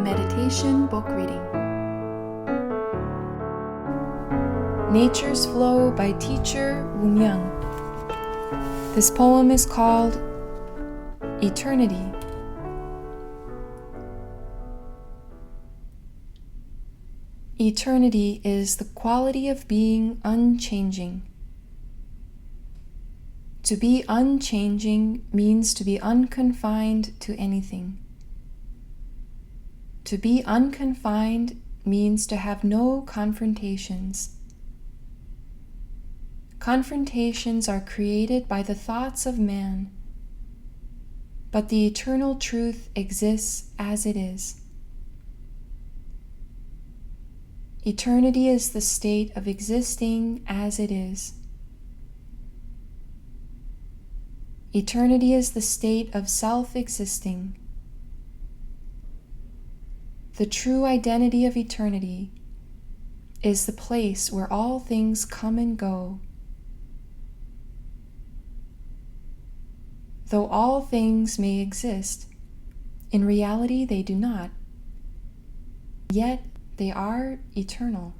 Meditation Book Reading. Nature's Flow by teacher Myung. This poem is called Eternity. Eternity is the quality of being unchanging. To be unchanging means to be unconfined to anything. To be unconfined means to have no confrontations. Confrontations are created by the thoughts of man, but the eternal truth exists as it is. Eternity is the state of existing as it is. Eternity is the state of self-existing. The true identity of eternity is the place where all things come and go. Though all things may exist, in reality they do not, yet they are eternal.